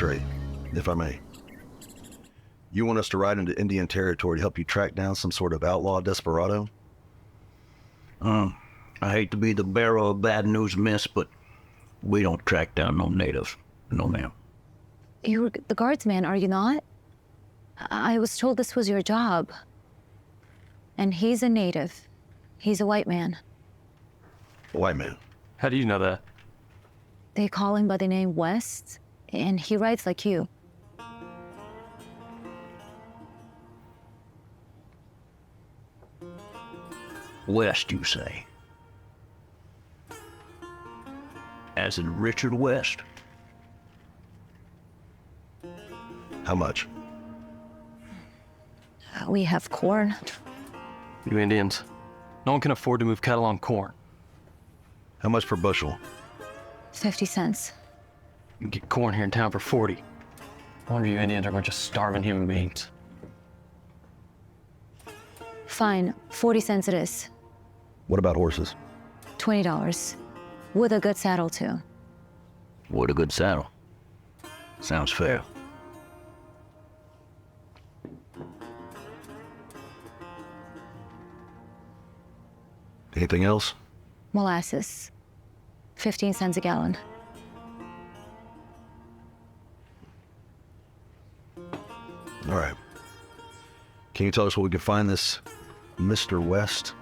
straight, if I may. You want us to ride into Indian territory to help you track down some sort of outlaw desperado? I hate to be the bearer of bad news, miss, but we don't track down no natives. No, ma'am. You're the guardsman, are you not? I was told this was your job. And he's a native. He's a white man. A white man. How do you know that? They call him by the name West, and he rides like you. West, you say? As in Richard West? How much? We have corn. You Indians. No one can afford to move cattle on corn. How much per bushel? 50 cents. You can get corn here in town for 40. I wonder you Indians are a bunch of starving human beings. Fine, 40 cents it is. What about horses? $20. With a good saddle, too. With a good saddle. Sounds fair. Anything else? Molasses. 15 cents a gallon. All right. Can you tell us where we can find this Mr. West?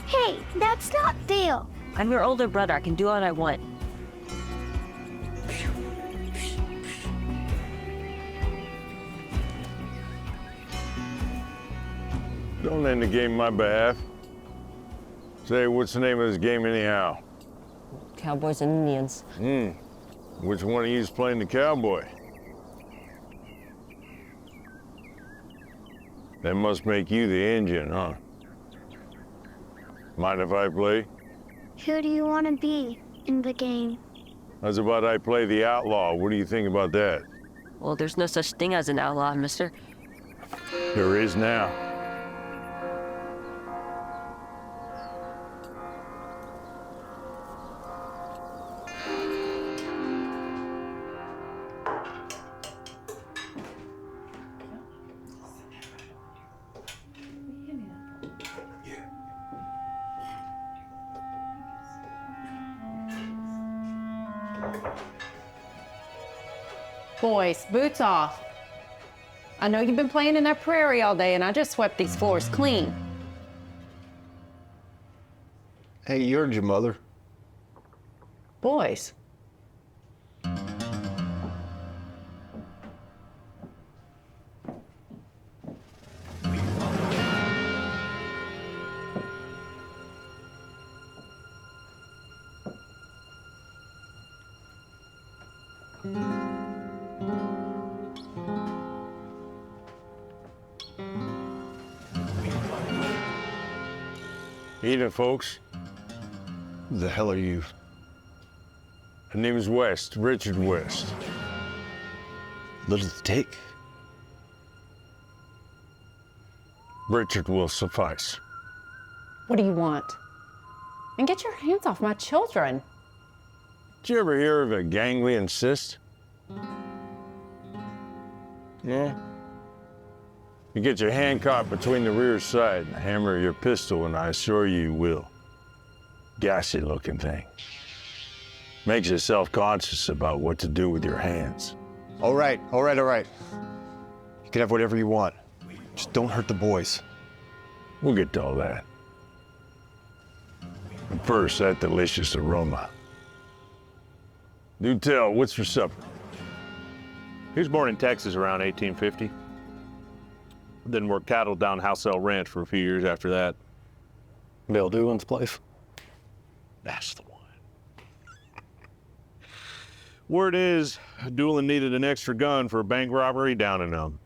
Hey, that's not fair. I'm your older brother. I can do what I want. Don't end the game on my behalf. Say, what's the name of this game anyhow? Cowboys and Indians. Which one of you's playing the cowboy? That must make you the Indian, huh? Mind if I play? Who do you want to be in the game? How's about I play the outlaw? What do you think about that? Well, there's no such thing as an outlaw, mister. There is now. Boys, boots off. I know you've been playing in that prairie all day, and I just swept these floors clean. Hey, you heard your mother. Boys. Evening, folks. Who the hell are you? My name is West, Richard West. Little Dick? Richard will suffice. What do you want? And get your hands off my children. Did you ever hear of a ganglion cyst? Yeah? You get your hand caught between the rear side and hammer your pistol, and I assure you will. Gassy looking thing. Makes you self-conscious about what to do with your hands. All right. You can have whatever you want. Just don't hurt the boys. We'll get to all that. But first, that delicious aroma. Do tell, what's for supper? He was born in Texas around 1850. Then worked cattle down Housel Ranch for a few years after that. Bill Doolin's place. That's the one. Word is, Doolin needed an extra gun for a bank robbery down in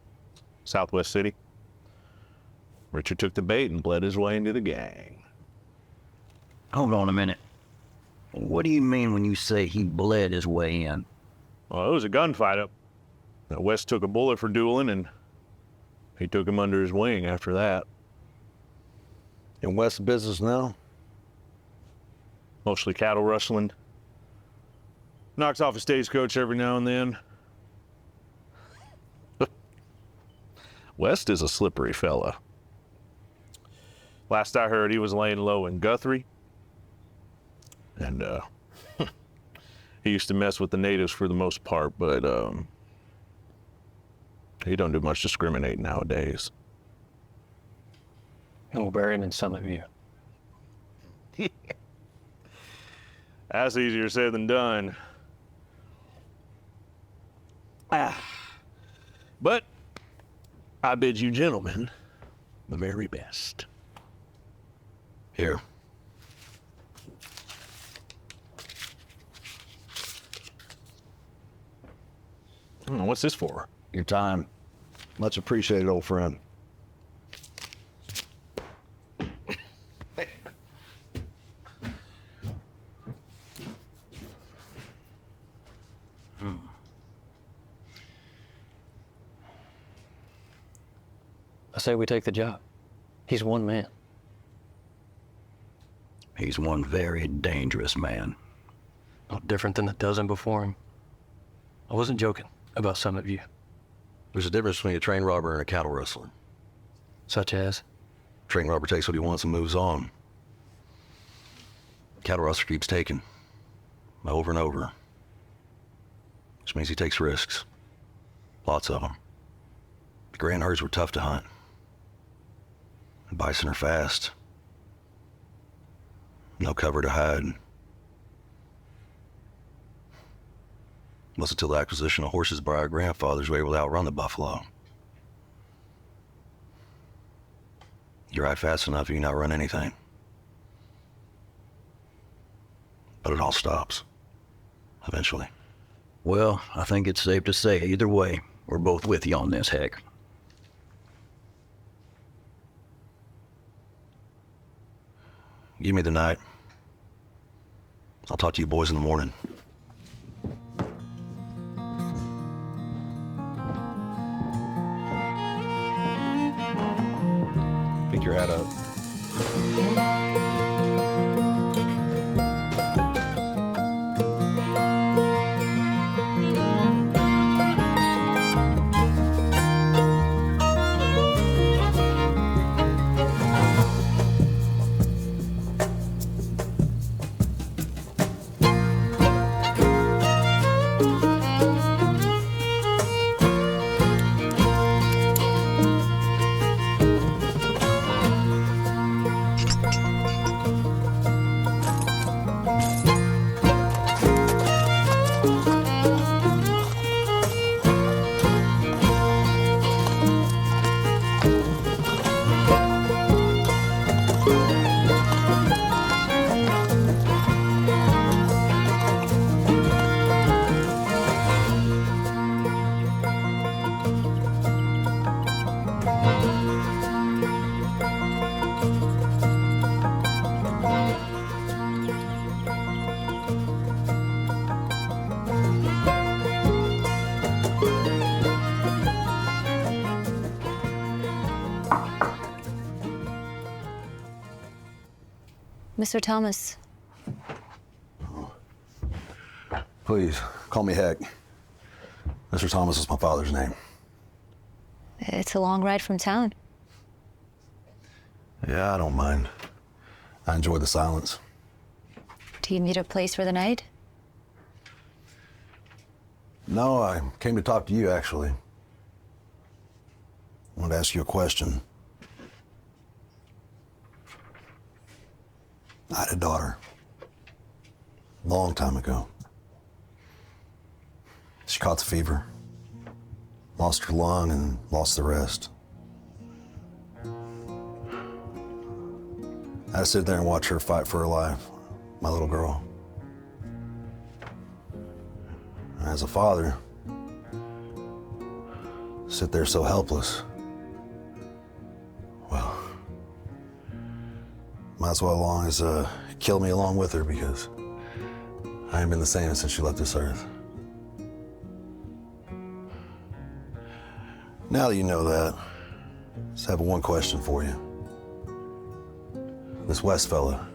Southwest City. Richard took the bait and bled his way into the gang. Hold on a minute. What do you mean when you say he bled his way in? Well, it was a gunfight up. West took a bullet for Doolin, and he took him under his wing after that. In West's business now? Mostly cattle rustling. Knocks off a stagecoach every now and then. West is a slippery fella. Last I heard, he was laying low in Guthrie. And he used to mess with the natives for the most part, but he don't do much discriminating nowadays. And we'll bury him in Summit View. That's easier said than done. But I bid you gentlemen the very best. Here. What's this for? Your time. Much appreciated, old friend. I say we take the job. He's one man. He's one very dangerous man. Not different than the dozen before him. I wasn't joking about Summit View. There's a difference between a train robber and a cattle rustler. Such as? Train robber takes what he wants and moves on. Cattle rustler keeps taking. Over and over. Which means he takes risks. Lots of them. The grand herds were tough to hunt. The bison are fast. No cover to hide. It wasn't until the acquisition of horses by our grandfathers we were able to outrun the buffalo. You ride fast enough, you can outrun anything. But it all stops. Eventually. Well, I think it's safe to say either way, we're both with you on this, Heck. Give me the night. I'll talk to you boys in the morning. Pick your hat up. Mr. Thomas, Please, call me Heck. Mr. Thomas is my father's name. It's a long ride from town. Yeah, I don't mind. I enjoy the silence. Do you need a place for the night? No, I came to talk to you, actually. I wanted to ask you a question. I had a daughter. Long time ago. She caught the fever. Lost her lung and lost the rest. I sit there and watch her fight for her life, my little girl. As a father, sit there so helpless. Well, might as well kill me along with her, because I ain't been the same since she left this earth. Now that you know that, just have one question for you. This West fella,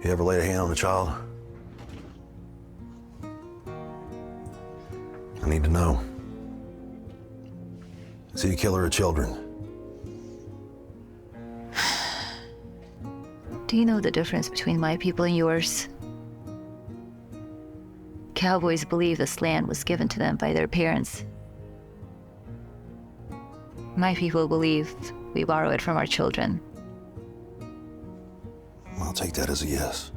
he ever laid a hand on a child? I need to know. Is he a killer of children? Do you know the difference between my people and yours? Cowboys believe this land was given to them by their parents. My people believe we borrow it from our children. I'll take that as a yes.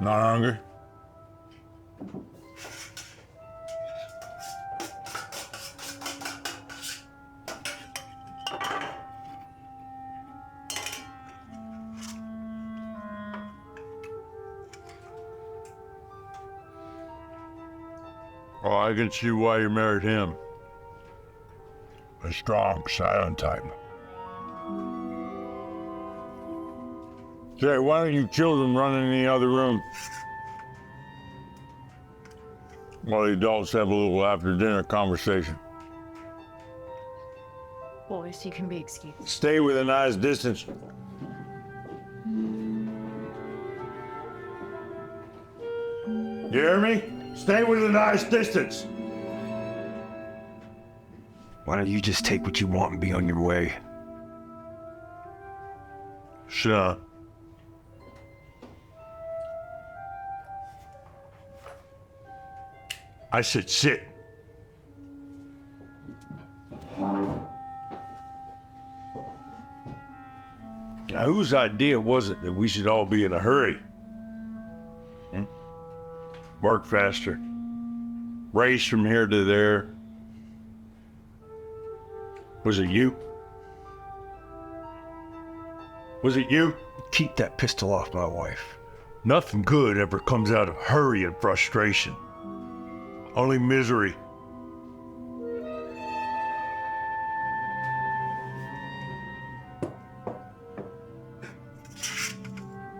Not hungry? Oh, I can see why you married him. A strong, silent type. Say, why don't you children run in the other room while the adults have a little after-dinner conversation? Boys, you can be excused. Stay with a nice distance. You hear me? Stay with a nice distance. Why don't you just take what you want and be on your way? Sure. I said sit. Now, whose idea was it that we should all be in a hurry? Work faster. Race from here to there. Was it you? Was it you? Keep that pistol off my wife. Nothing good ever comes out of hurry and frustration. Only misery.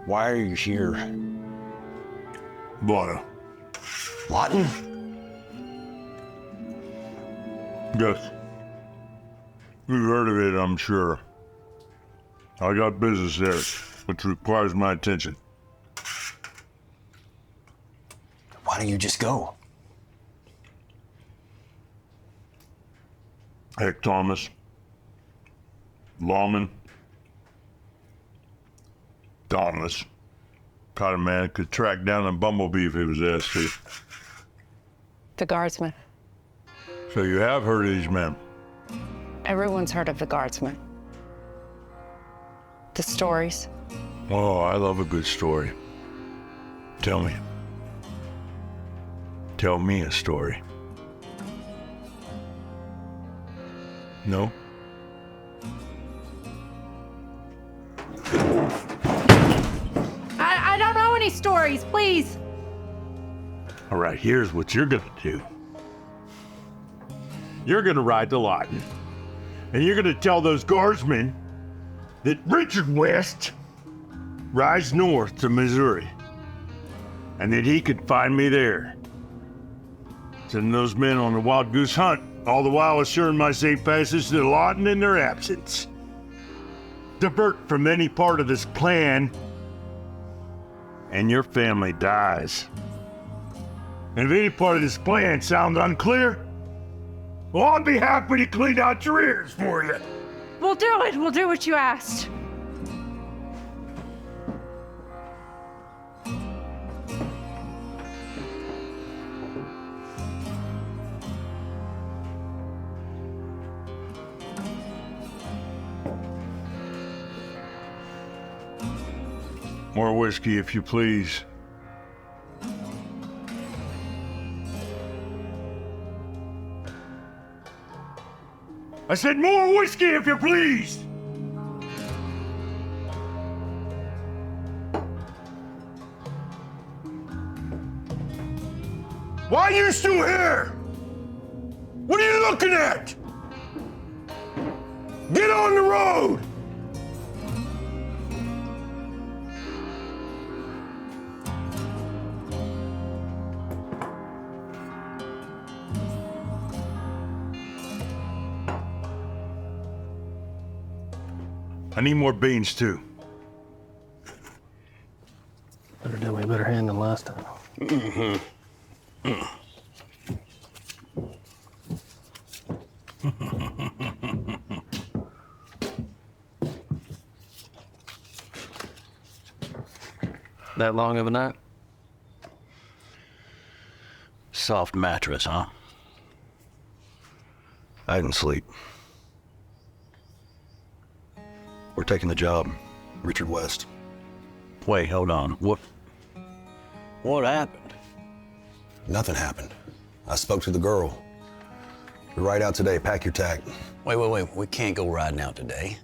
Why are you here? Blotter. Lawton? Yes. You've heard of it, I'm sure. I got business there, which requires my attention. Why don't you just go? Heck, Thomas. Lawman. Dauntless. Kind of man could track down a bumblebee if he was asked to. The Guardsmen. So you have heard of these men? Everyone's heard of the Guardsmen. The stories. Oh, I love a good story. Tell me. Tell me a story. No? I don't know any stories, please. All right, here's what you're gonna do. You're gonna ride to Lawton, and you're gonna tell those guardsmen that Richard West rides north to Missouri, and that he could find me there. Sending those men on a wild goose hunt, all the while assuring my safe passage to Lawton in their absence. Divert from any part of this plan, and your family dies. And if any part of this plan sounds unclear, well, I'd be happy to clean out your ears for you. We'll do it. We'll do what you asked. More whiskey, if you please. I said more whiskey, if you please! Why are you still here? What are you looking at? Get on the road! I need more beans, too. Better do me a better hand than last time. That long of a night? Soft mattress, huh? I didn't sleep. We're taking the job. Richard West. Wait, hold on. What happened? Nothing happened. I spoke to the girl. We're right out today. Pack your tack. Wait. We can't go riding out today.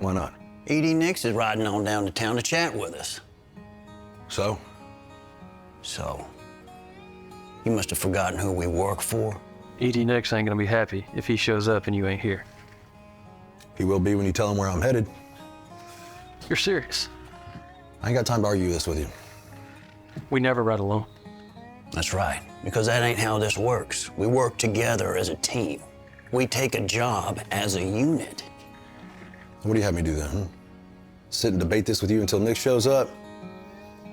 Why not? Edie Nix is riding on down to town to chat with us. So? So? You must have forgotten who we work for. E.D. Nix ain't gonna be happy if he shows up and you ain't here. He will be when you tell him where I'm headed. You're serious? I ain't got time to argue this with you. We never ride alone. That's right, because that ain't how this works. We work together as a team. We take a job as a unit. What do you have me do then? Huh? Sit and debate this with you until Nick shows up?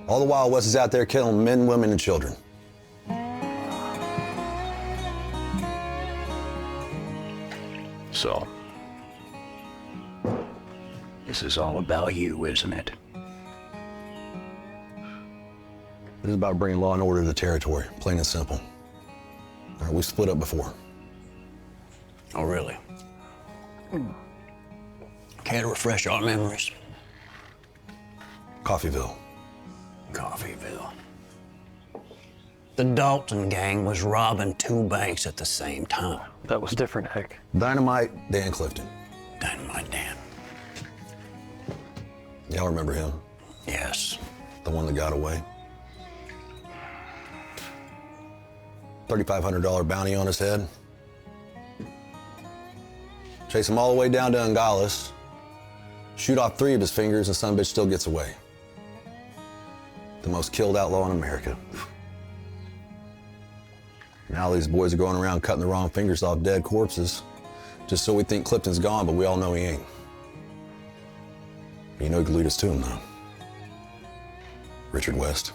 All the while, Wes is out there killing men, women, and children. So, this is all about you, isn't it? This is about bringing law and order to the territory, plain and simple. All right, we split up before. Oh, really? Care to refresh our memories? Coffeeville. Coffeeville. The Dalton gang was robbing 2 banks at the same time. That was different, heck. Dynamite Dan Clifton. Dynamite Dan. Y'all remember him? Yes. The one that got away? $3,500 bounty on his head. Chase him all the way down to Nogales. Shoot off 3 of his fingers and son of a bitch still gets away. The most killed outlaw in America. Now these boys are going around cutting the wrong fingers off dead corpses just so we think Clifton's gone, but we all know he ain't. You know who could lead us to him, though? Richard West.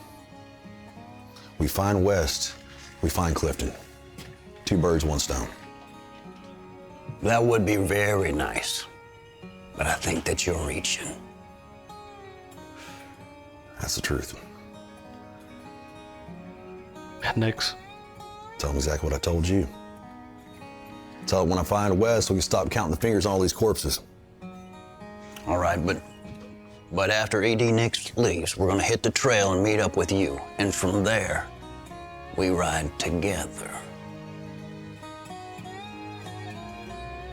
We find West, we find Clifton. 2 birds, 1 stone. That would be very nice, but I think that you're reaching. That's the truth. Nix. Tell him exactly what I told you. Tell it when I find Wes so we can stop counting the fingers on all these corpses. All right, but after AD Nix leaves, we're gonna hit the trail and meet up with you. And from there, we ride together.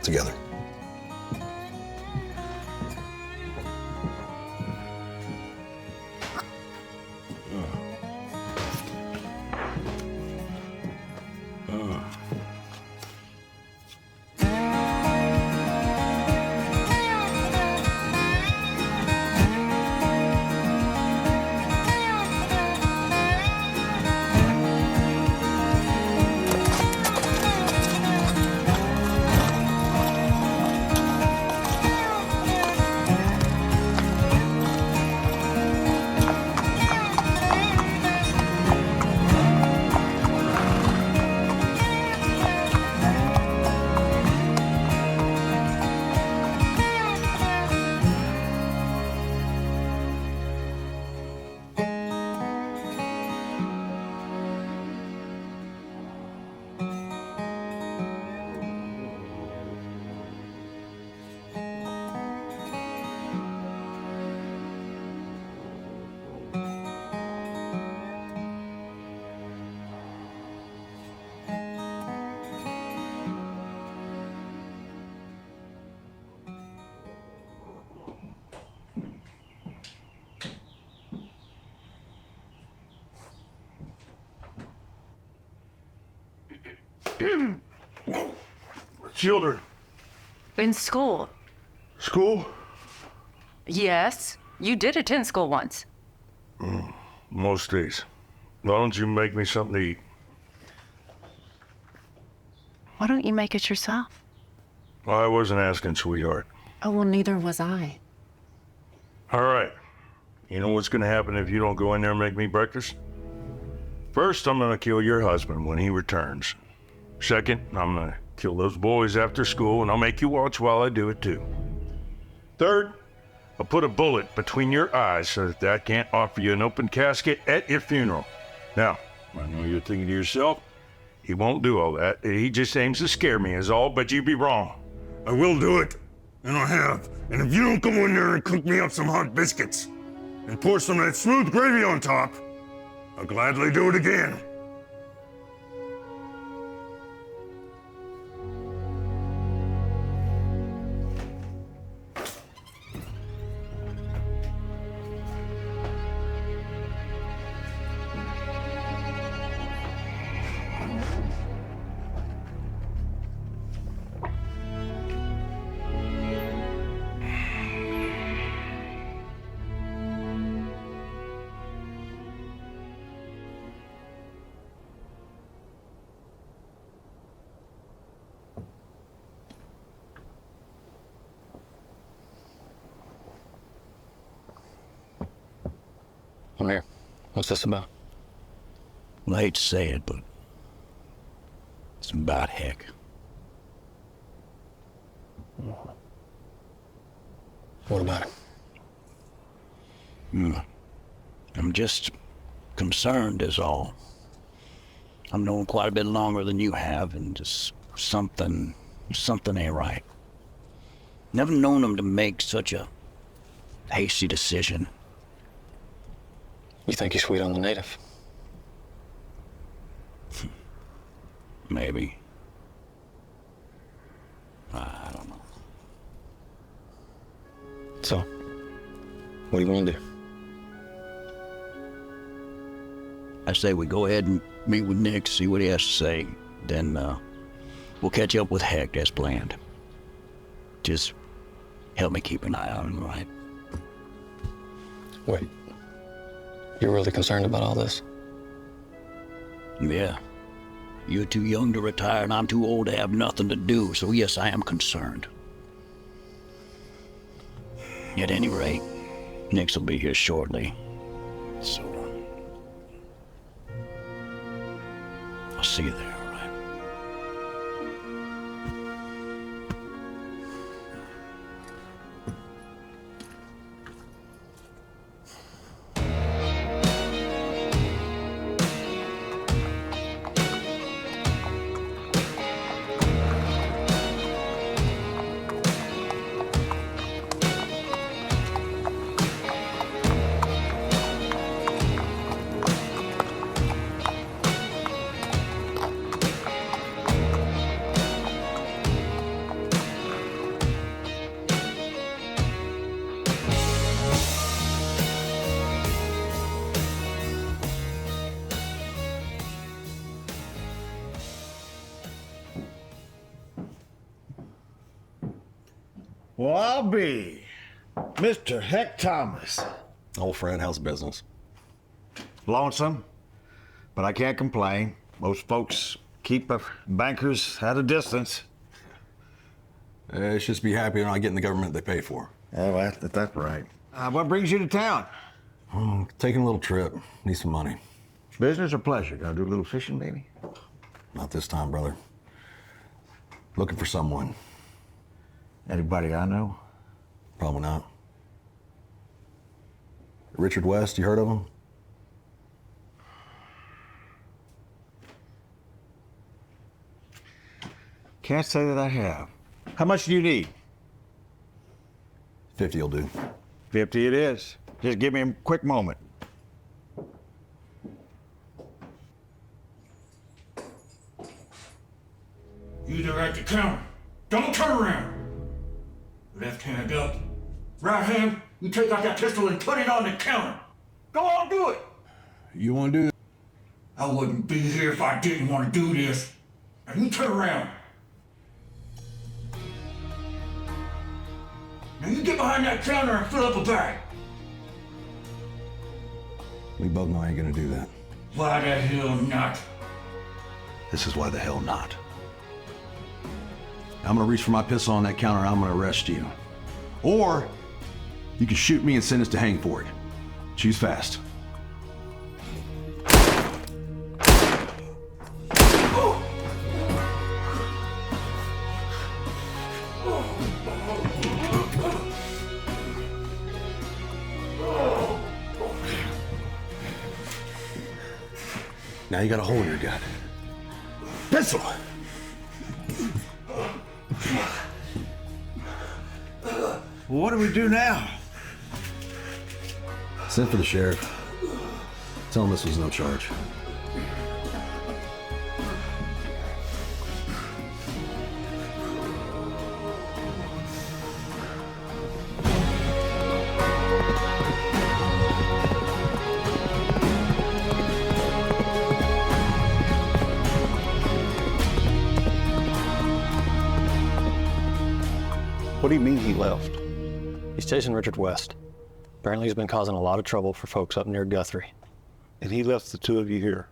Together. Children. In school. School? Yes. You did attend school once. Most days. Why don't you make me something to eat? Why don't you make it yourself? I wasn't asking, sweetheart. Oh, well, neither was I. All right. You know what's gonna happen if you don't go in there and make me breakfast? First, I'm gonna kill your husband when he returns. Second, I'm gonna kill those boys after school, and I'll make you watch while I do it too. Third, I'll put a bullet between your eyes so that I can't offer you an open casket at your funeral. Now, I know you're thinking to yourself, he won't do all that. He just aims to scare me is all, but you'd be wrong. I will do it, and I have. And if you don't come in there and cook me up some hot biscuits and pour some of that smooth gravy on top, I'll gladly do it again. I'm here. What's this about? Well, I hate to say it, but it's about Heck. What about it? I'm just concerned is all. I've known him quite a bit longer than you have, and just something ain't right. Never known him to make such a hasty decision. You think he's sweet on the native? Maybe. I don't know. So, what do you want to do? I say we go ahead and meet with Nick, see what he has to say. Then we'll catch up with Heck as planned. Just help me keep an eye on him, right? Wait. You're really concerned about all this? Yeah. You're too young to retire, and I'm too old to have nothing to do, so yes, I am concerned. At any rate, Nix will be here shortly, so I'll see you there, all right? Well, I'll be. Mr. Heck Thomas. Old friend, how's business? Lonesome, but I can't complain. Most folks keep bankers at a distance. It's just be happy they're not getting the government they pay for. Oh, that's right. What brings you to town? Taking a little trip. Need some money. Business or pleasure? Gonna do a little fishing, maybe? Not this time, brother. Looking for someone. Anybody I know? Probably not. Richard West, you heard of him? Can't say that I have. How much do you need? 50 will do. 50 it is. Just give me a quick moment. You there at the counter. Don't turn around. Left hand up. Right hand, you take out that pistol and put it on the counter. Go on, do it. You want to do it? I wouldn't be here if I didn't want to do this. Now you turn around. Now you get behind that counter and fill up a bag. We both know I ain't gonna do that. Why the hell not? This is why the hell not. I'm gonna reach for my pistol on that counter and I'm gonna arrest you. Or you can shoot me and send us to hang for it. Choose fast. Now you got a hole in your gun. Pistol! What do we do now? Send for the sheriff. Tell him this was no charge. What do you mean he left? He's chasing Richard West. Apparently he's been causing a lot of trouble for folks up near Guthrie. And he left the two of you here.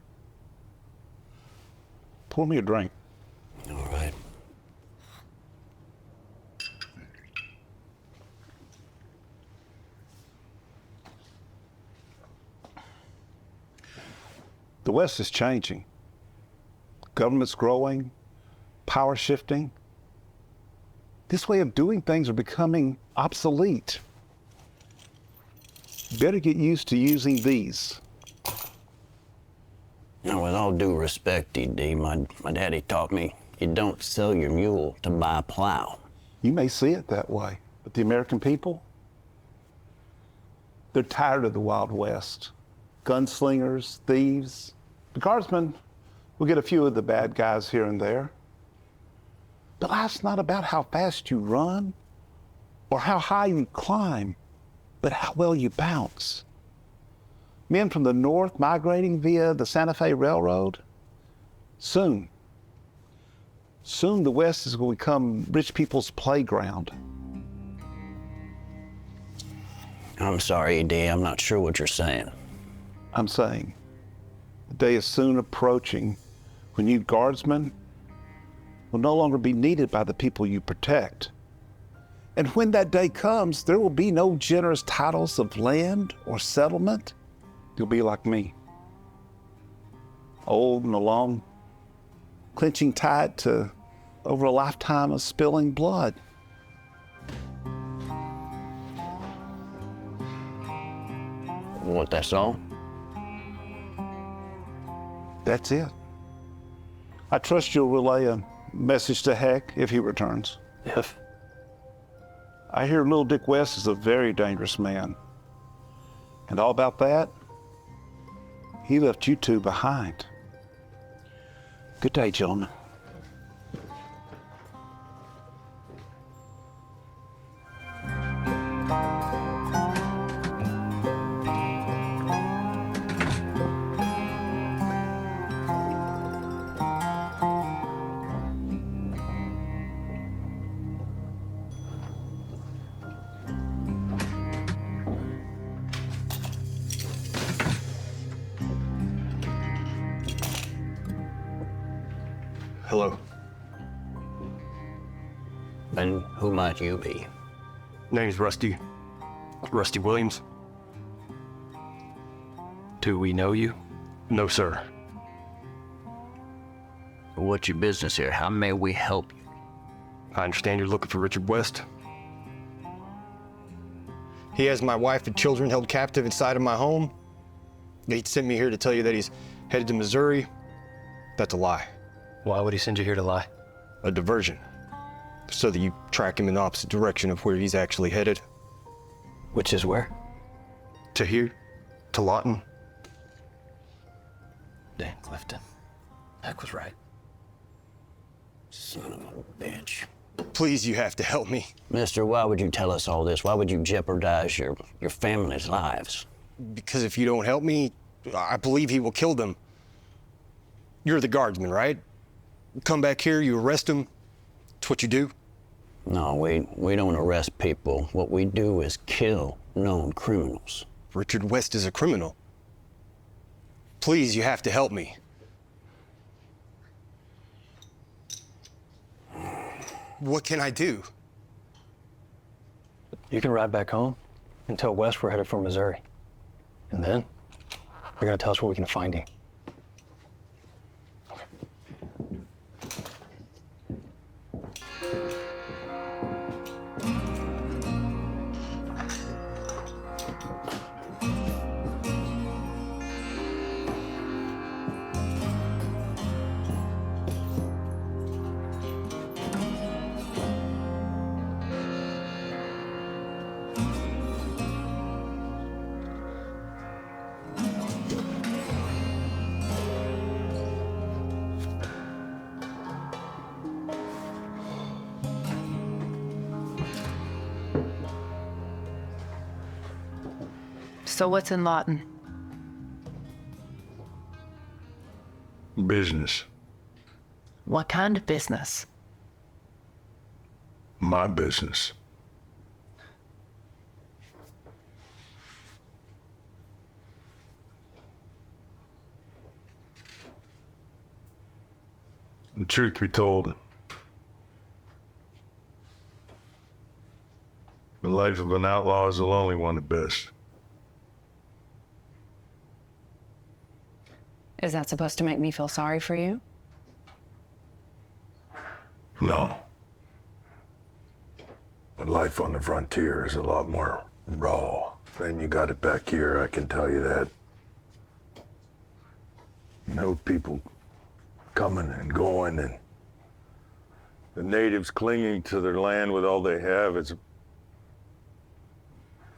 Pour me a drink. All right. The West is changing. Government's growing, power shifting. This way of doing things are becoming obsolete. Better get used to using these. Now, with all due respect, D.D., my daddy taught me you don't sell your mule to buy a plow. You may see it that way, but the American people, they're tired of the Wild West. Gunslingers, thieves. The Guardsmen will get a few of the bad guys here and there. But life's not about how fast you run or how high you climb, but how well you bounce. Men from the north migrating via the Santa Fe Railroad. Soon the West is going to become rich people's playground. I'm sorry, D. I'm not sure what you're saying. I'm saying the day is soon approaching when you guardsmen will no longer be needed by the people you protect. And when that day comes, there will be no generous titles of land or settlement. You'll be like me, old and alone, clenching tight to over a lifetime of spilling blood. What, that's all? That's it. I trust you'll relay a message to Heck if he returns. If? I hear little Dick West is a very dangerous man. And all about that, he left you two behind. Good day, gentlemen. Hello. And who might you be? Name's Rusty. Rusty Williams. Do we know you? No, sir. What's your business here? How may we help you? I understand you're looking for Richard West. He has my wife and children held captive inside of my home. He sent me here to tell you that he's headed to Missouri. That's a lie. Why would he send you here to lie? A diversion. So that you track him in the opposite direction of where he's actually headed. Which is where? To here. To Lawton. Dan Clifton. Heck was right. Son of a bitch. Please, you have to help me. Mister, why would you tell us all this? Why would you jeopardize your family's lives? Because if you don't help me, I believe he will kill them. You're the guardsman, right? Come back here, you arrest him. It's what you do. No, we don't arrest people. What we do is kill known criminals. Richard West is a criminal. Please, you have to help me. What can I do? You can ride back home and tell West we're headed for Missouri. And then you're gonna tell us where we can find him. So what's in Lawton? Business. What kind of business? My business. The truth be told, the life of an outlaw is a lonely one at best. Is that supposed to make me feel sorry for you? No. But life on the frontier is a lot more raw than you got it back here, I can tell you that. No people coming and going, and the natives clinging to their land with all they have. It's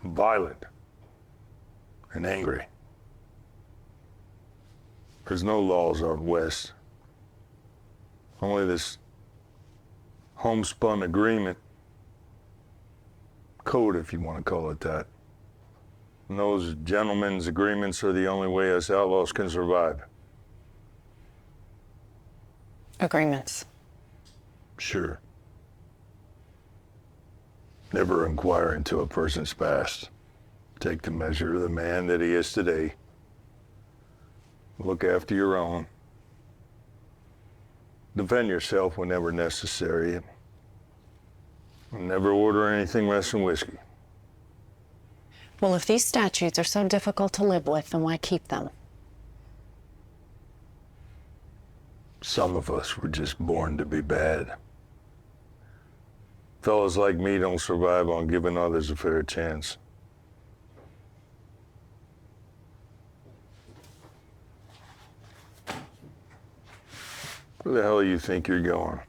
violent and angry. There's no laws out west. Only this homespun agreement. Code, if you want to call it that. And those gentlemen's agreements are the only way us outlaws can survive. Agreements. Sure. Never inquire into a person's past. Take the measure of the man that he is today. Look after your own. Defend yourself whenever necessary. And never order anything less than whiskey. Well, if these statutes are so difficult to live with, then why keep them? Some of us were just born to be bad. Fellas like me don't survive on giving others a fair chance. Where the hell do you think you're going?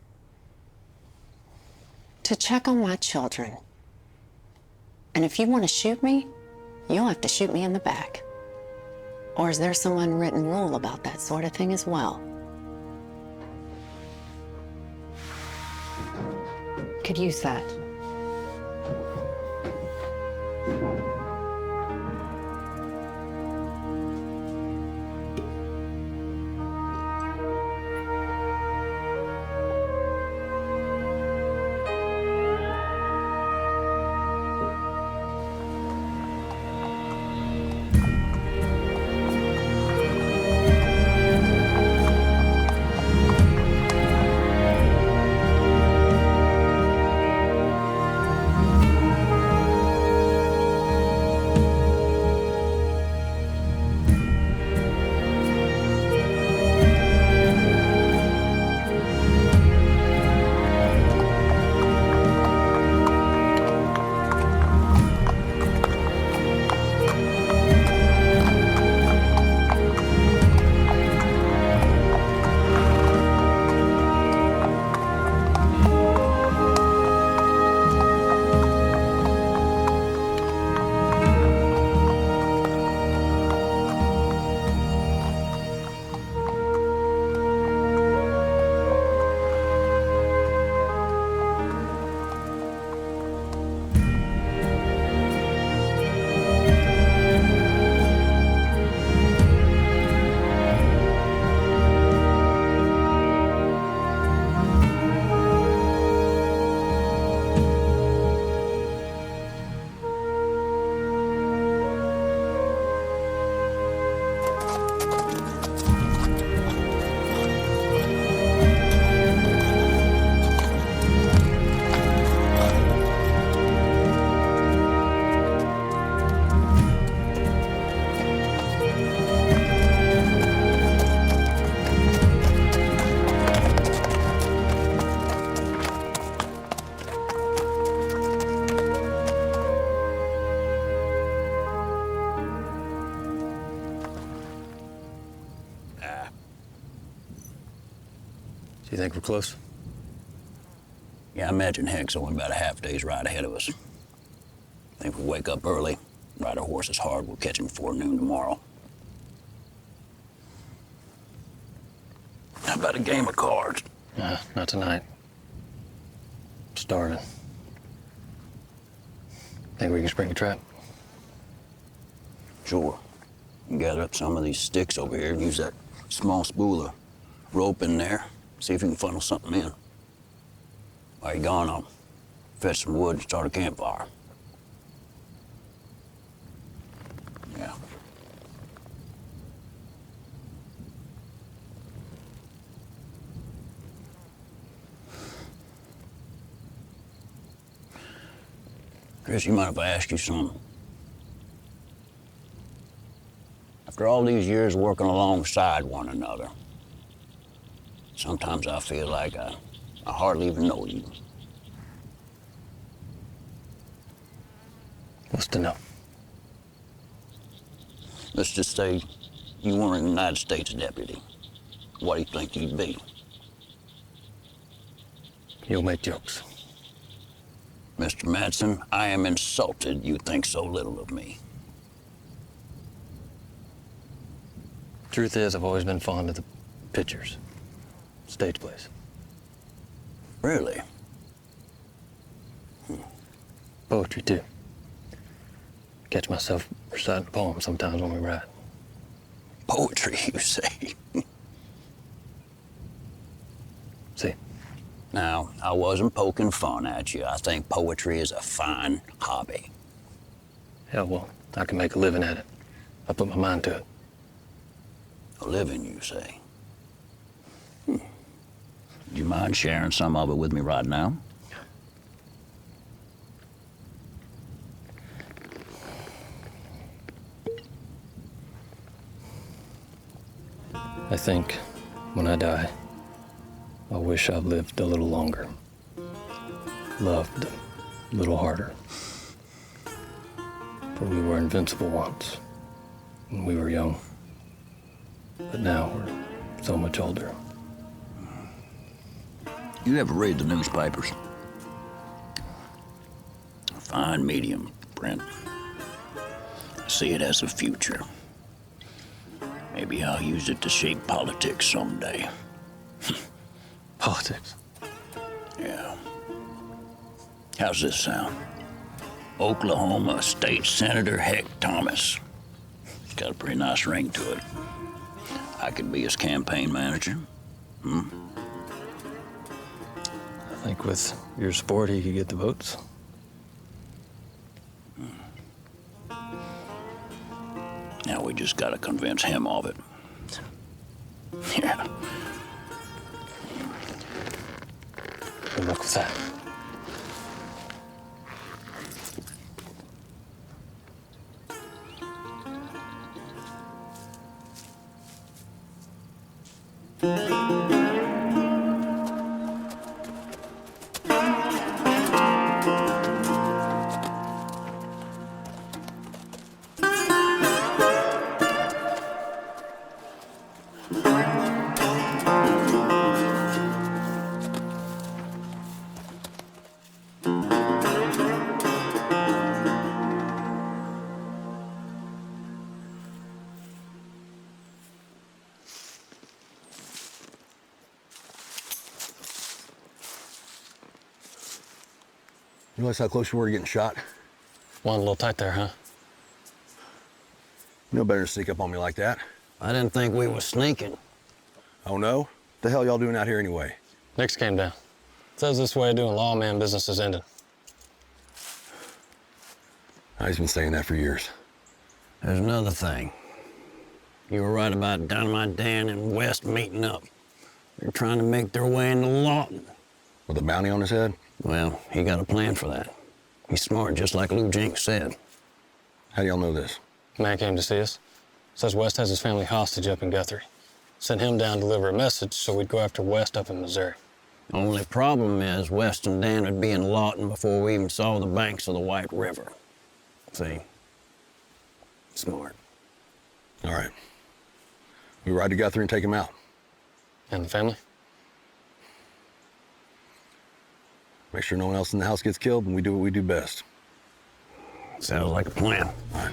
To check on my children. And if you want to shoot me, you'll have to shoot me in the back. Or is there some unwritten rule about that sort of thing as well? Could use that. you think we're close? Yeah, I imagine Heck's only about a half day's ride ahead of us. I think if we wake up early, ride our horses hard, we'll catch him before noon tomorrow. How about a game of cards? Not tonight. I'm starving. Think we can spring a trap? Sure. You gather up some of these sticks over here and use that small spool of rope in there. See if you can funnel something in. While you're gone, I'll fetch some wood and start a campfire. Yeah. Chris, you mind if I ask you something? After all these years working alongside one another, sometimes I feel like I hardly even know you. What's to know? Let's just say you weren't a United States deputy. What do you think you'd be? You'll make jokes. Mr. Madsen, I am insulted you think so little of me. Truth is, I've always been fond of the pictures. Stage plays. Really? Poetry, too. Catch myself reciting a poem sometimes when we ride. Poetry, you say? See? Now, I wasn't poking fun at you. I think poetry is a fine hobby. Hell, well, I can make a living at it. I put my mind to it. A living, you say? Do you mind sharing some of it with me right now? I think when I die, I wish I've lived a little longer. Loved a little harder. For we were invincible once, when we were young. But now we're so much older. You ever read the newspapers? A fine medium, Brent. I see it as a future. Maybe I'll use it to shape politics someday. Politics? Yeah. How's this sound? Oklahoma State Senator Heck Thomas. It's got a pretty nice ring to it. I could be his campaign manager. I think with your support, he could get the votes. Now we just gotta convince him of it. Yeah. Good luck with that. You realize how close you were to getting shot? One a little tight there, huh? You know better than to sneak up on me like that. I didn't think we were sneaking. Oh, no? The hell y'all doing out here anyway? Nick's came down. Says this way of doing lawman business is ended. He's been saying that for years. There's another thing. You were right about Dynamite Dan and West meeting up. They're trying to make their way into Lawton. With a bounty on his head? Well, he got a plan for that. He's smart, just like Lou Jenks said. How do y'all know this? Man came to see us. Says West has his family hostage up in Guthrie. Sent him down to deliver a message so we'd go after West up in Missouri. Only problem is West and Dan would be in Lawton before we even saw the banks of the White River. See? Smart. All right. We ride to Guthrie and take him out. And the family? Make sure no one else in the house gets killed, and we do what we do best. Sounds like a plan. All right.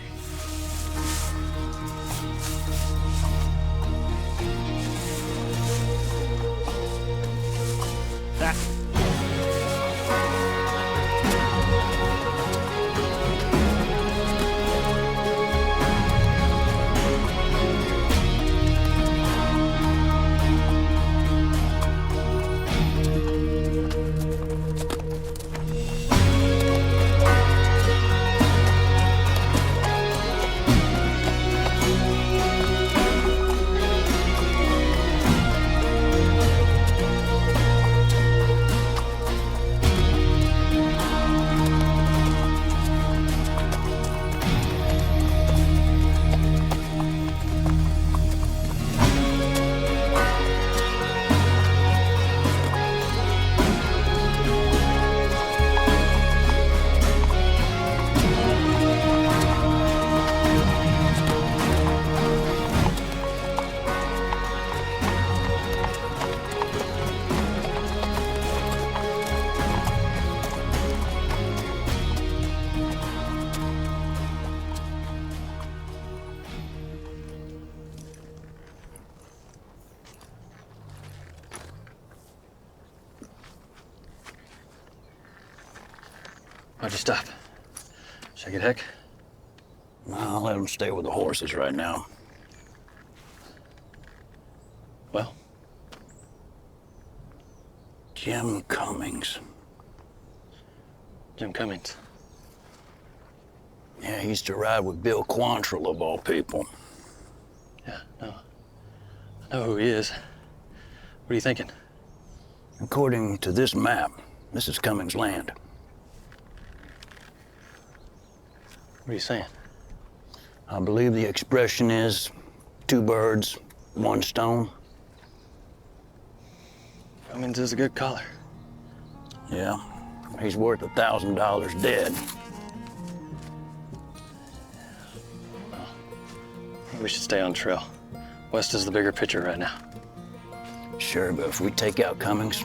Why'd you stop? Should I get Heck? No, I'll let him stay with the horses right now. Well? Jim Cummings. Jim Cummings. Yeah, he used to ride with Bill Quantrill, of all people. Yeah, no. I know who he is. What are you thinking? According to this map, this is Cummings' land. What are you saying? I believe the expression is 2 birds, 1 stone. Cummings is a good caller. Yeah, he's worth $1,000 dead. We should stay on trail. West is the bigger picture right now. Sure, but if we take out Cummings,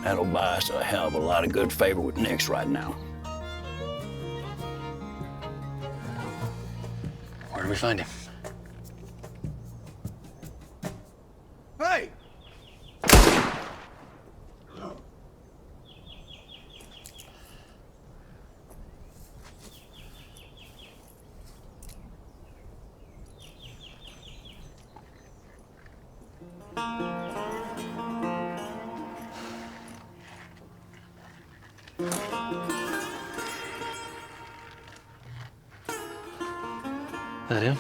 that'll buy us a hell of a lot of good favor with Nix right now. Where do we find him? Hey! That him?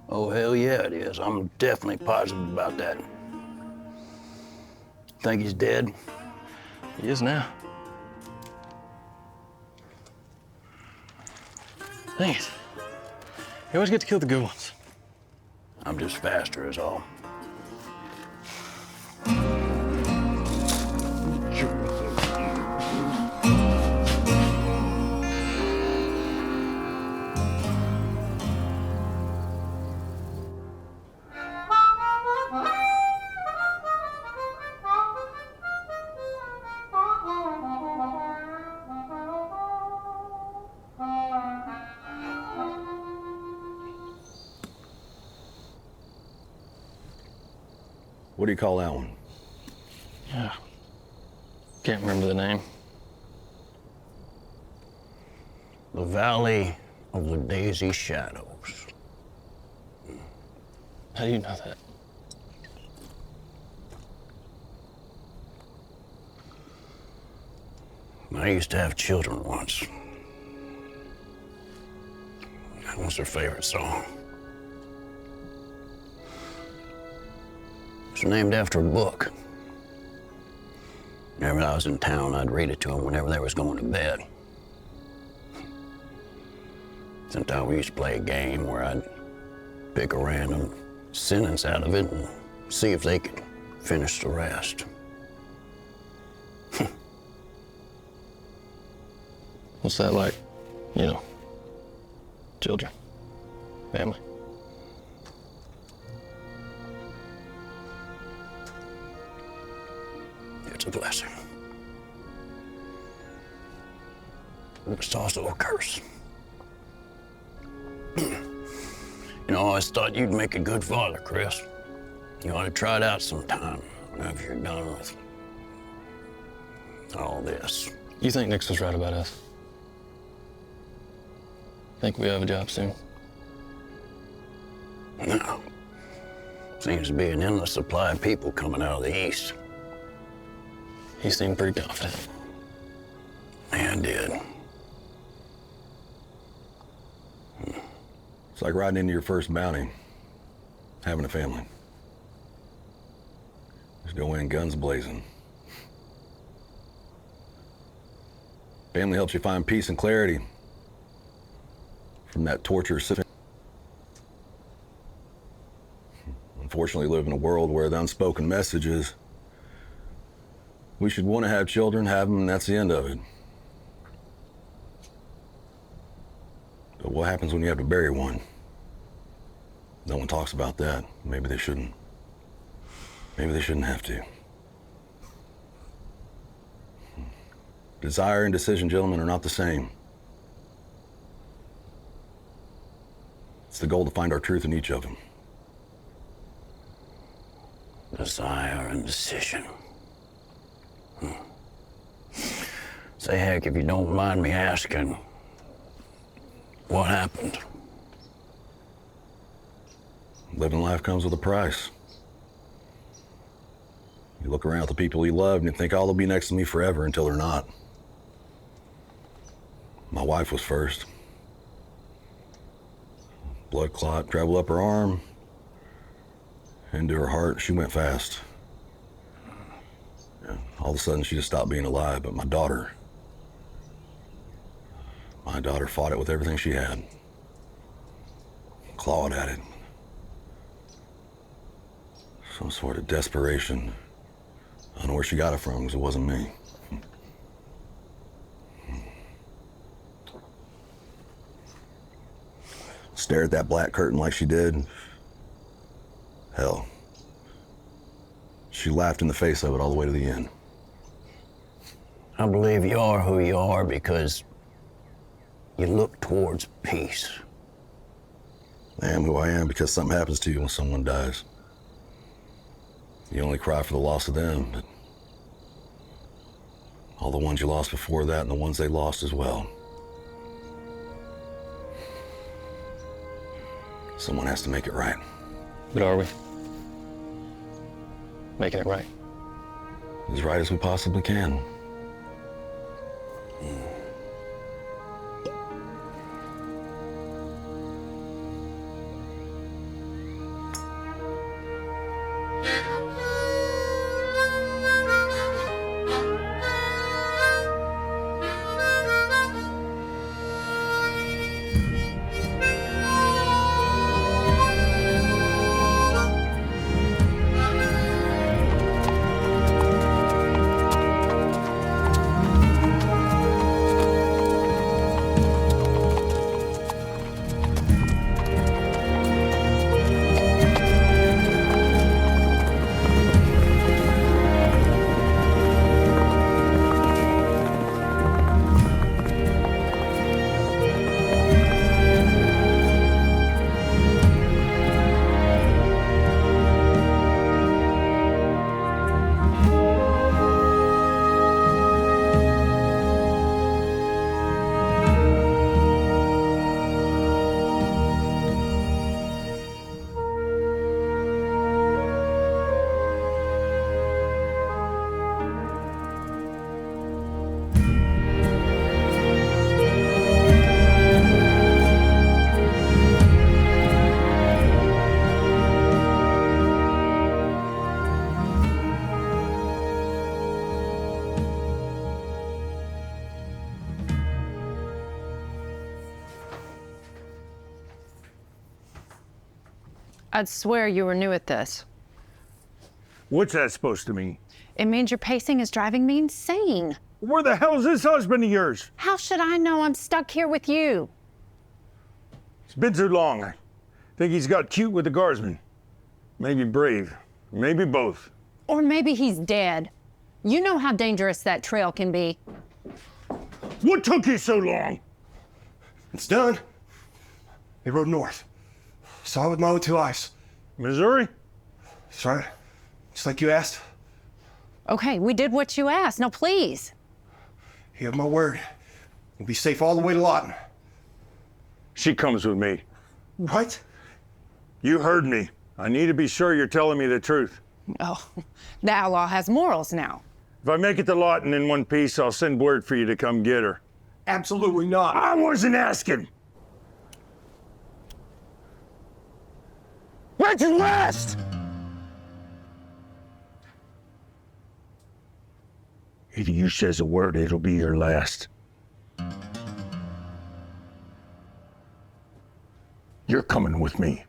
Oh, hell yeah, it is. I'm definitely positive about that. Think he's dead? He is now. Dang it. You always get to kill the good ones. I'm just faster, is all. What do you call that one? Yeah. Can't remember the name. The Valley of the Daisy Shadows. How do you know that? I used to have children once. That was their favorite song. It's named after a book. Whenever I was in town, I'd read it to them whenever they was going to bed. Sometimes we used to play a game where I'd pick a random sentence out of it and see if they could finish the rest. What's that like? You know, children, family. It's a blessing. It's also a curse. You know, I always thought you'd make a good father, Chris. You ought to try it out sometime, whenever you're done with all this. You think Nix was right about us? Think we have a job soon? No. Seems to be an endless supply of people coming out of the east. He seemed pretty confident. Yeah, I did. It's like riding into your first bounty, having a family. Just go in guns blazing. Family helps you find peace and clarity from that torturous. Unfortunately, live in a world where the unspoken message is we should want to have children, have them, and that's the end of it. But what happens when you have to bury one? No one talks about that. Maybe they shouldn't. Maybe they shouldn't have to. Desire and decision, gentlemen, are not the same. It's the goal to find our truth in each of them. Desire and decision. Say, heck, if you don't mind me asking, what happened? Living life comes with a price. You look around at the people you love and you think, oh, they'll be next to me forever, until they're not. My wife was first. Blood clot traveled up her arm, into her heart. She went fast. Yeah, all of a sudden, she just stopped being alive. But my daughter fought it with everything she had. Clawed at it. Some sort of desperation. I don't know where she got it from, because it wasn't me. Stare at that black curtain like she did. Hell. She laughed in the face of it all the way to the end. I believe you are who you are because you look towards peace. I am who I am because something happens to you when someone dies. You only cry for the loss of them, but all the ones you lost before that and the ones they lost as well. Someone has to make it right. But are we? Making it right? As right as we possibly can. I'd swear you were new at this. What's that supposed to mean? It means your pacing is driving me insane. Where the hell's this husband of yours? How should I know? I'm stuck here with you. It's been too long. I think he's got cute with the guardsmen. Maybe brave. Maybe both. Or maybe he's dead. You know how dangerous that trail can be. What took you so long? It's done. They rode north. Saw it with my own 2 eyes. Missouri? That's right. Just like you asked. Okay, we did what you asked. Now, please. You have my word. You'll be safe all the way to Lawton. She comes with me. What? You heard me. I need to be sure you're telling me the truth. Oh, the outlaw has morals now. If I make it to Lawton in one piece, I'll send word for you to come get her. Absolutely not. I wasn't asking. Where's your last? If you says a word, it'll be your last. You're coming with me.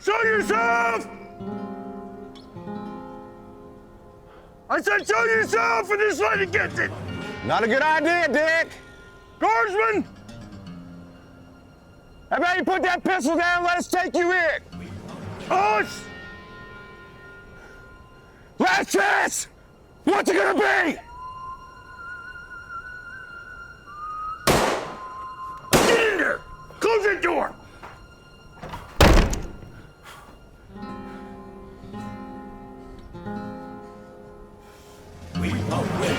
Show yourself! I said show yourself and this lady gets it! Not a good idea, Dick. Guardsmen! How about you put that pistol down and let us take you in? Us! Last chance! What's it gonna be? Get in there! Close that door! We won't win.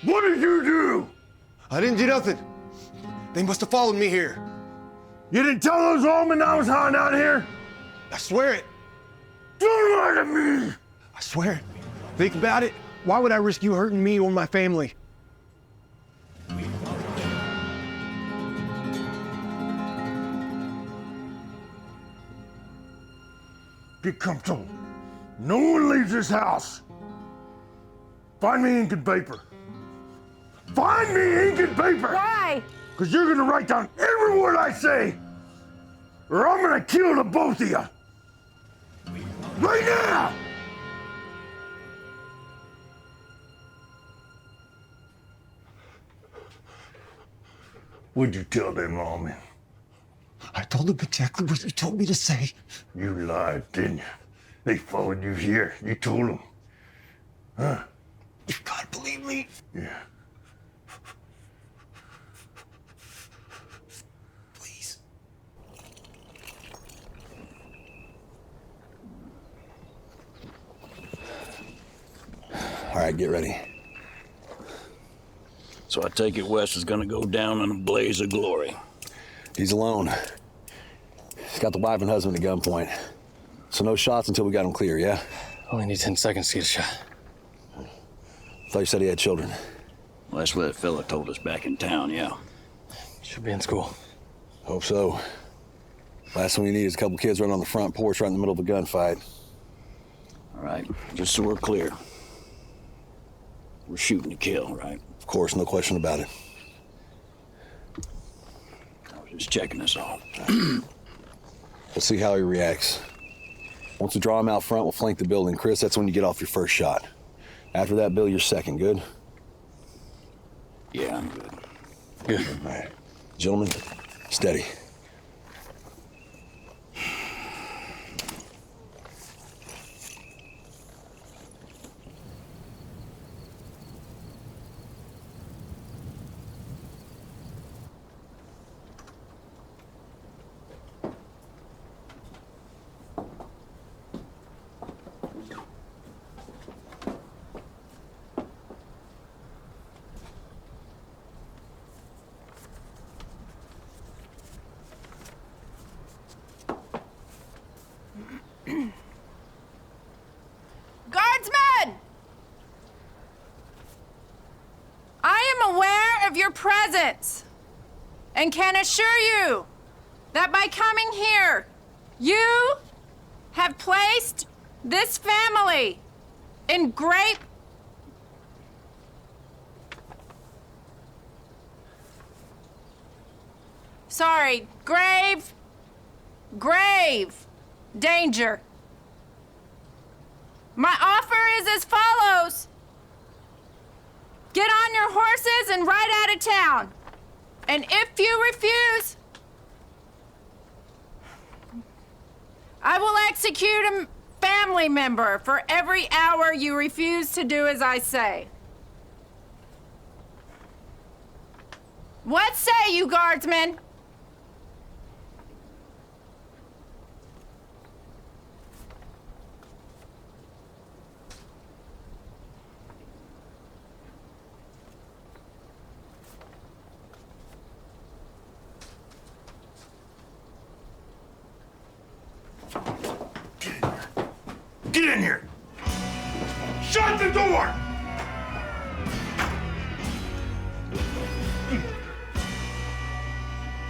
What did you do? I didn't do nothing. They must have followed me here. You didn't tell those lawmen I was hiding out here? I swear it. Don't lie to me! I swear it. Think about it. Why would I risk you hurting me or my family? Get comfortable. No one leaves this house. Find me ink and paper. Find me ink and paper! Why? Because you're gonna write down every word I say, or I'm gonna kill the both of you. Right now! What'd you tell them lawmen? I told them exactly what you told me to say. You lied, didn't you? They followed you here. You told them. Huh? You gotta believe me. Yeah. Please. All right, get ready. So I take it Wes is gonna go down in a blaze of glory. He's alone. He's got the wife and husband at gunpoint. So no shots until we got him clear, yeah? Only need 10 seconds to get a shot. Thought you said he had children. Well, that's what that fella told us back in town, yeah. Should be in school. Hope so. Last thing we need is a couple kids running on the front porch right in the middle of a gunfight. All right, just so we're clear. We're shooting to kill, right? Of course, no question about it. I was just checking us all. We'll see how he reacts. Once we draw him out front, we'll flank the building. Chris, that's when you get off your first shot. After that, Bill, you're second. Good? Yeah, I'm good. Good. All right. Gentlemen, steady. Guardsmen! I am aware of your presence and can assure you that by coming here, you have placed this family in great grave danger. My offer is as follows. Get on your horses guardsman right out of town. And if you refuse, I will execute a family member for every hour you refuse to do as I say. What say you, guardsmen? Get in here! Shut the door!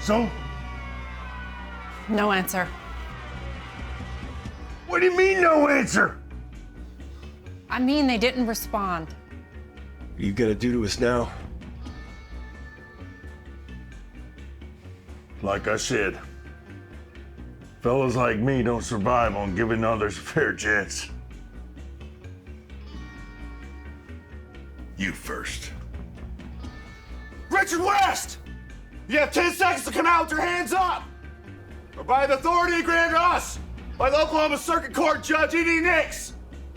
So? No answer. What do you mean, no answer? I mean, they didn't respond. What are you gonna do to us now? Like I said, fellas like me don't survive on giving others a fair chance. You first. Richard West! You have 10 seconds to come out with your hands up! Or by the authority granted us by the Oklahoma Circuit Court Judge E.D. Nix,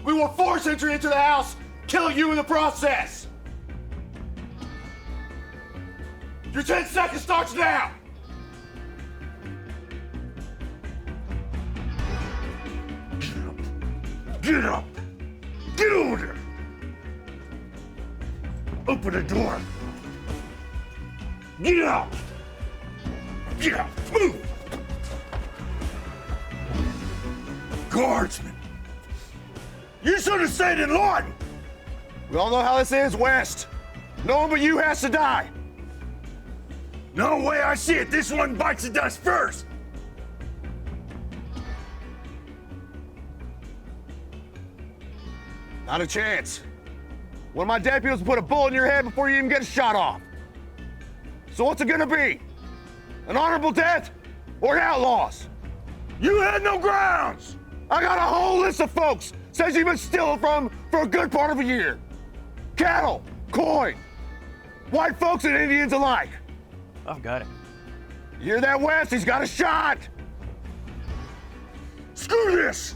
we will force entry into the house, killing you in the process! Your 10 seconds starts now! Get up! Get over there! Open the door! Get out! Get out! Move! Guardsmen! You should have stayed in Lawton! We all know how this ends, West. No one but you has to die. No way I see it, this one bites the dust first! Not a chance. One of my deputies will put a bullet in your head before you even get a shot off. So what's it gonna be? An honorable death or an outlaw's? You had no grounds! I got a whole list of folks says you've been stealing from for a good part of a year. Cattle, coin, white folks and Indians alike. I've got it. You hear that, West? He's got a shot! Screw this!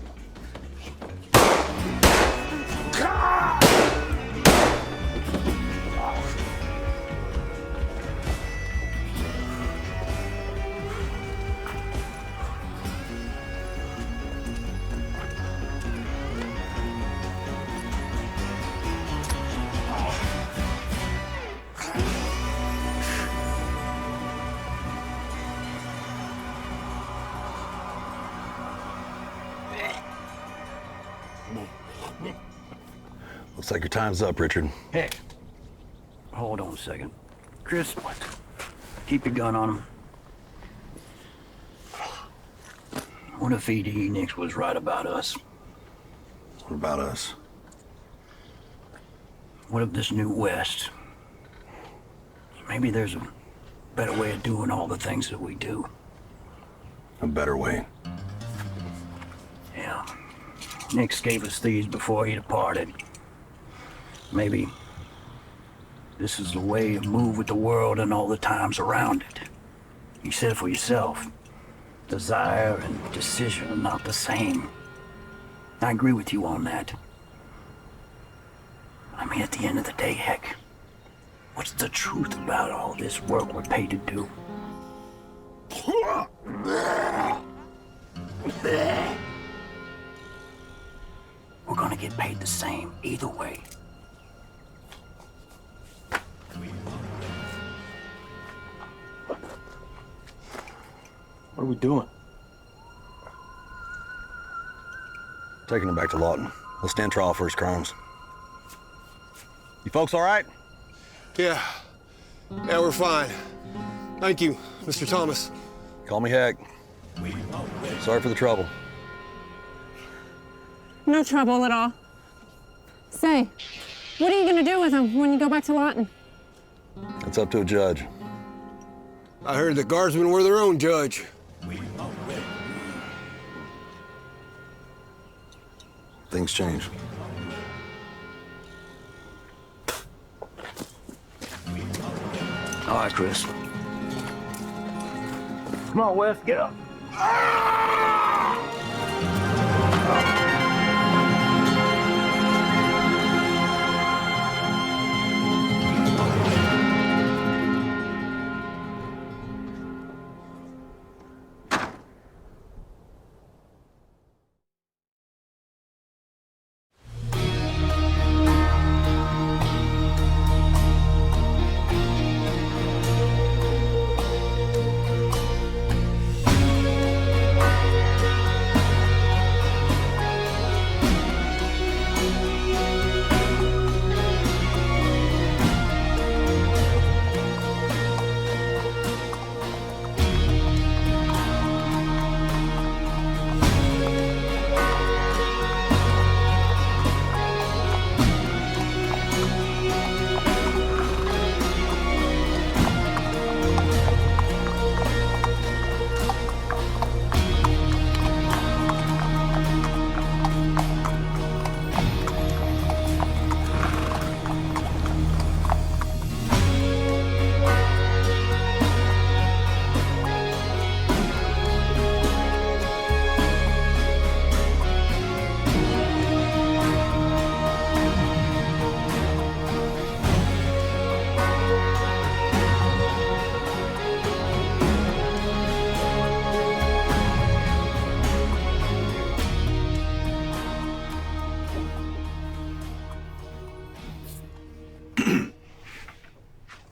Looks like your time's up, Richard. Heck. Hold on a second. Chris, keep your gun on him. What if E.D. Nix was right about us? What about us? What if this new West? Maybe there's a better way of doing all the things that we do. A better way? Yeah. Nix gave us these before he departed. Maybe this is the way to move with the world and all the times around it. You said it for yourself. Desire and decision are not the same. I agree with you on that. I mean, at the end of the day, heck, what's the truth about all this work we're paid to do? We're gonna get paid the same either way. What are we doing? Taking him back to Lawton. He'll stand trial for his crimes. You folks all right? Yeah, we're fine. Thank you, Mr. Thomas. Call me Heck. Sorry for the trouble. No trouble at all. Say, what are you gonna do with him when you go back to Lawton? It's up to a judge. I heard the guardsmen were their own judge. Things change. All right, Chris. Come on, Wes, get up.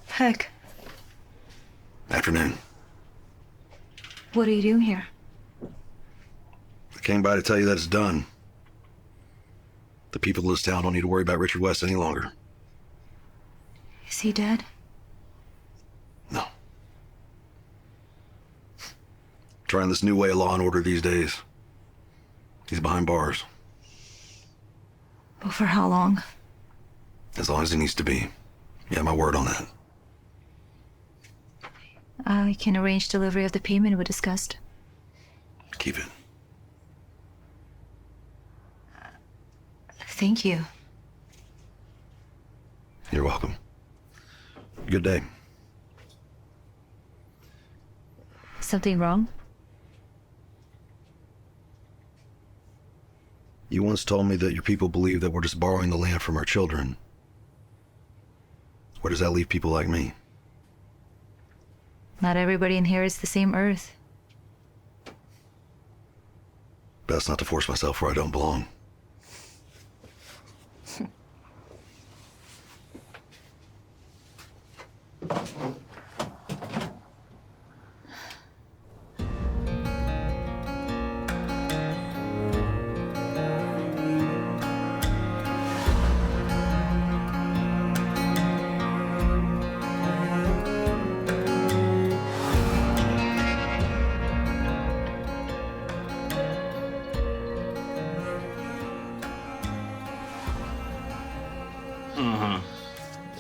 Heck, Afternoon. what are you doing here? I came by to tell you that it's done. The people of this town don't need to worry about Richard West any longer. Is he dead? No. Trying this new way of law and order these days. He's behind bars. Well, for how long? As long as he needs to be. You have my word on that. I can arrange delivery of the payment we discussed. Keep it. Thank you. You're welcome. Good day. Something wrong? You once told me that your people believe that we're just borrowing the land from our children. Where does that leave people like me? Not everybody inherits the same earth. Best not to force myself where I don't belong.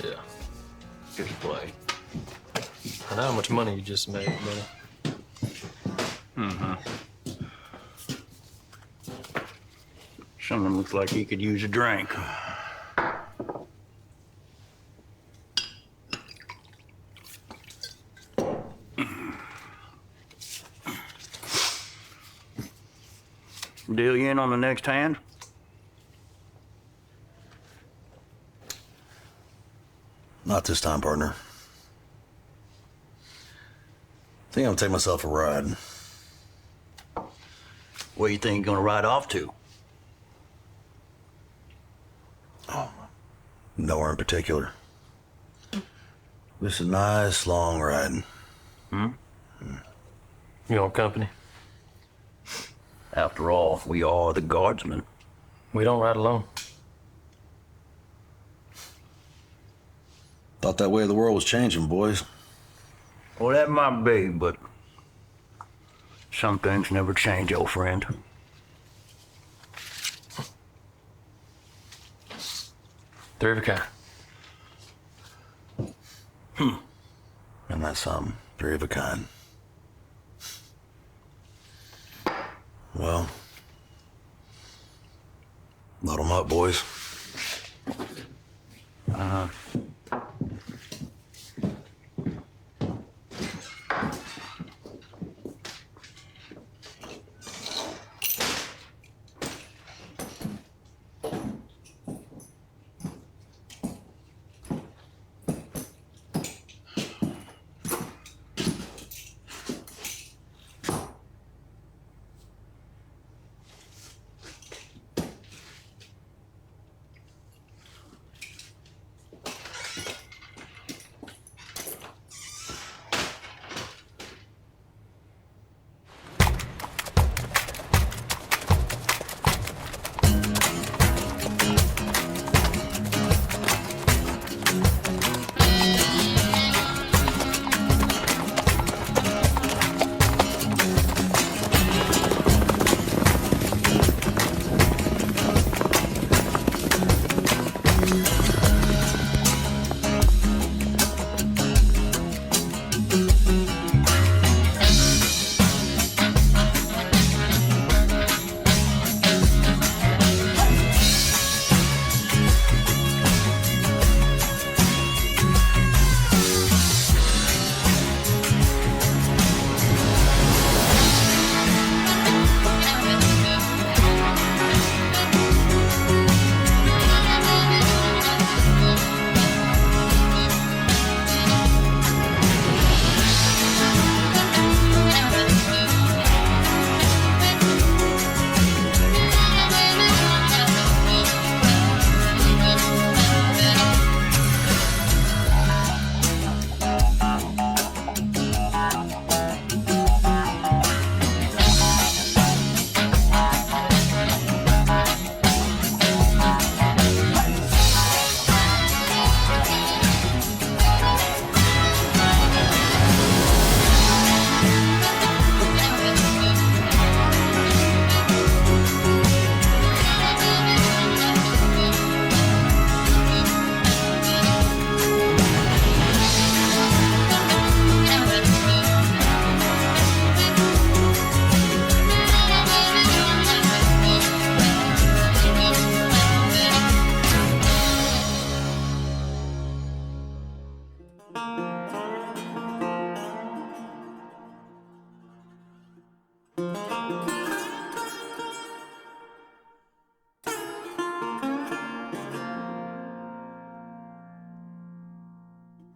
Yeah. Good play. I know how much money you just made, buddy. Someone looks like he could use a drink. Deal you in on the next hand? Not this time, partner. Think I'm gonna take myself a ride. Where you think you're gonna ride off to? Nowhere in particular. This is a nice long ride. You want company? After all, we are the Guardsmen. We don't ride alone. Thought that way the world was changing, boys. Well, that might be, but some things never change, old friend. Three of a kind. And that's something. Three of a kind. Well, load 'em up, boys.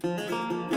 Bye.